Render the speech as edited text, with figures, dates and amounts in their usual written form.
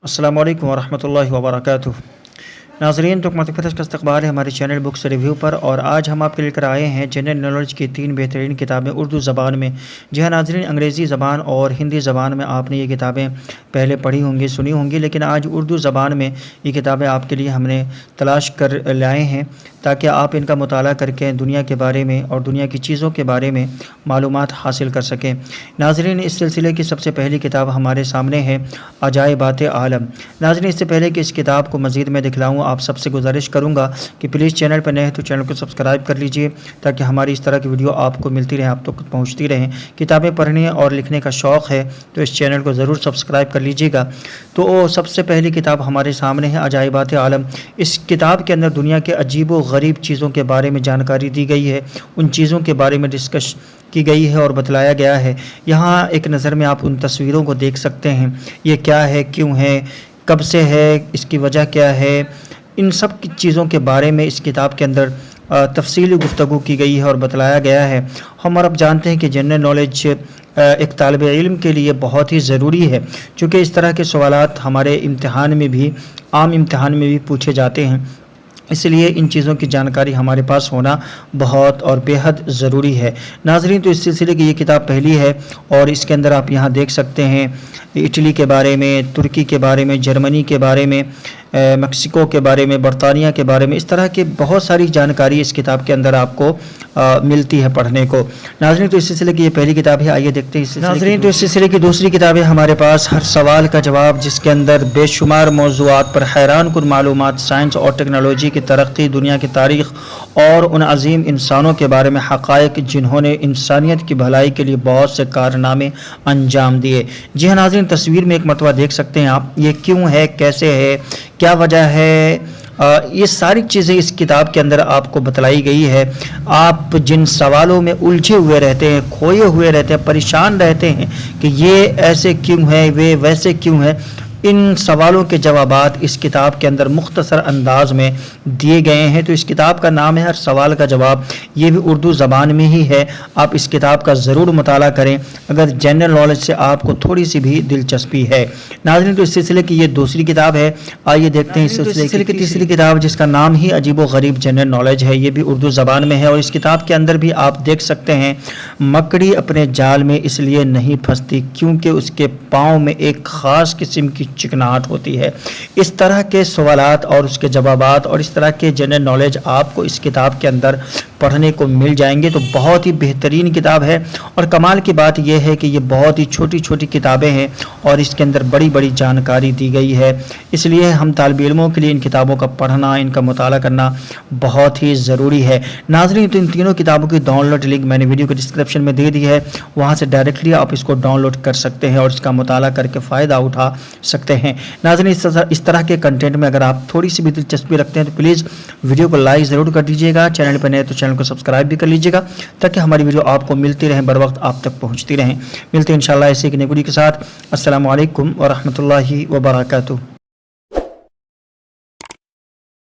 अस्सलामु अलैकुम वरहमतुल्लाहि वबरकातुहू। नाज़रीन, तो मतफ़तश का इस्तक़बाल है हमारे चैनल बुक्स रिव्यू पर, और आज हम आपके लेकर आए हैं जनरल नॉलेज की 3 बेहतरीन किताबें उर्दू ज़बान में। जी हाँ नाज़रीन, अंग्रेज़ी ज़बान और हिंदी ज़बान में आपने ये किताबें पहले पढ़ी होंगी, सुनी होंगी, लेकिन आज उर्दू ज़बान में ये किताबें आपके लिए हमने तलाश कर लाए हैं ताकि आप इनका मुताला करके दुनिया के बारे में और दुनिया की चीज़ों के बारे में मालूमात हासिल कर सकें। नाज़रीन, इस सिलसिले की सबसे पहली किताब हमारे सामने है अजाइबात-ए-आलम। नाज़रीन, इससे पहले कि इस किताब को मज़ीद मैं दिखलाऊँ, आप सबसे गुजारिश करूँगा कि प्लीज़ चैनल पर नए हैं तो चैनल को सब्सक्राइब कर लीजिए ताकि हमारी इस तरह की वीडियो आपको मिलती रहे, आप तक पहुँचती रहें। किताबें पढ़ने और लिखने का शौक़ है तो इस चैनल को ज़रूर सब्सक्राइब कर लीजिएगा। तो सबसे पहली किताब हमारे सामने है अजाइबात-ए-आलम। इस किताब के अंदर दुनिया के अजीब व गरीब चीज़ों के बारे में जानकारी दी गई है, उन चीज़ों के बारे में डिस्कस की गई है और बतलाया गया है। यहाँ एक नज़र में आप उन तस्वीरों को देख सकते हैं, ये क्या है, क्यों है, कब से है, इसकी वजह क्या है, इन सब की चीज़ों के बारे में इस किताब के अंदर तफसीली गुफ्तगू की गई है और बतलाया गया है। हम और अब जानते हैं कि जनरल नॉलेज एक तालिब इल्म के लिए बहुत ही ज़रूरी है, चूँकि इस तरह के सवालात हमारे इम्तिहान में भी, आम इम्तिहान में भी पूछे जाते हैं, इसलिए इन चीज़ों की जानकारी हमारे पास होना बहुत और बेहद ज़रूरी है। नाज़रीन, तो इस सिलसिले की ये किताब पहली है और इसके अंदर आप यहाँ देख सकते हैं इटली के बारे में, तुर्की के बारे में, जर्मनी के बारे में, मैक्सिको के बारे में, बरतानिया के बारे में, इस तरह के बहुत सारी जानकारी इस किताब के अंदर आपको मिलती है पढ़ने को। नाज़रीन, तो इस सिलसिले की ये पहली किताब है, आइए देखते हैं। नाज़रीन, तो इस सिलसिले की दूसरी किताब है हमारे पास हर सवाल का जवाब, जिसके अंदर बेशुमार मौज़ूआत पर हैरान कुन मालूमात, साइंस और टेक्नोलॉजी की तरक्की, दुनिया की तारीख़ और उन अजीम इंसानों के बारे में हक़ाइक़ जिन्होंने इंसानियत की भलाई के लिए बहुत से कारनामे अंजाम दिए। जी हाँ नाज़रीन, तस्वीर में एक मरतबा देख सकते हैं आप, ये क्यों है, कैसे है, क्या वजह है, ये सारी चीज़ें इस किताब के अंदर आपको बतलाई गई है। आप जिन सवालों में उलझे हुए रहते हैं, खोए हुए रहते हैं, परेशान रहते हैं कि ये ऐसे क्यों है, वे वैसे क्यों है, इन सवालों के जवाबात इस किताब के अंदर मुख्तसर अंदाज में दिए गए हैं। तो इस किताब का नाम है हर सवाल का जवाब, ये भी उर्दू ज़बान में ही है। आप इस किताब का ज़रूर मुताला करें अगर जनरल नॉलेज से आपको थोड़ी सी भी दिलचस्पी है। नाज़रीन, तो इस सिलसिले की ये दूसरी किताब है, आइए देखते हैं इस सिलसिले की तीसरी किताब, जिसका नाम ही अजीब व गरीब जनरल नॉलेज है। ये भी उर्दू ज़बान में है और इस किताब के अंदर भी आप देख सकते हैं मकड़ी अपने जाल में इसलिए नहीं फंसती क्योंकि उसके पाँव में एक ख़ास किस्म की चिकनाहट होती है। इस तरह के सवालात और उसके जवाबात और इस तरह के जनरल नॉलेज आपको इस किताब के अंदर पढ़ने को मिल जाएंगे। तो बहुत ही बेहतरीन किताब है और कमाल की बात यह है कि ये बहुत ही छोटी छोटी किताबें हैं और इसके अंदर बड़ी बड़ी जानकारी दी गई है, इसलिए हम तालिब इल्मों के लिए इन किताबों का पढ़ना, इनका मुताला करना बहुत ही ज़रूरी है। नाज़रीन, तो इन तीनों किताबों की डाउनलोड लिंक मैंने वीडियो के डिस्क्रिप्शन में दे दी है, वहाँ से डायरेक्टली आप इसको डाउनलोड कर सकते हैं और इसका मुताला करके फ़ायदा उठा सकते हैं। नाज़रीन, इस तरह के कंटेंट में अगर आप थोड़ी सी भी दिलचस्पी रखते हैं तो प्लीज़ वीडियो को लाइक ज़रूर कर दीजिएगा, चैनल पर नए तो चैनल को सब्सक्राइब भी कर लीजिएगा ताकि हमारी वीडियो आपको मिलती रहे, बर वक्त आप तक पहुंचती रहें। मिलते हैं इंशाल्लाह ऐसे एक नई वीडियो के साथ। अस्सलामु अलैकुम व रहमतुल्लाहि व बरकातुहू।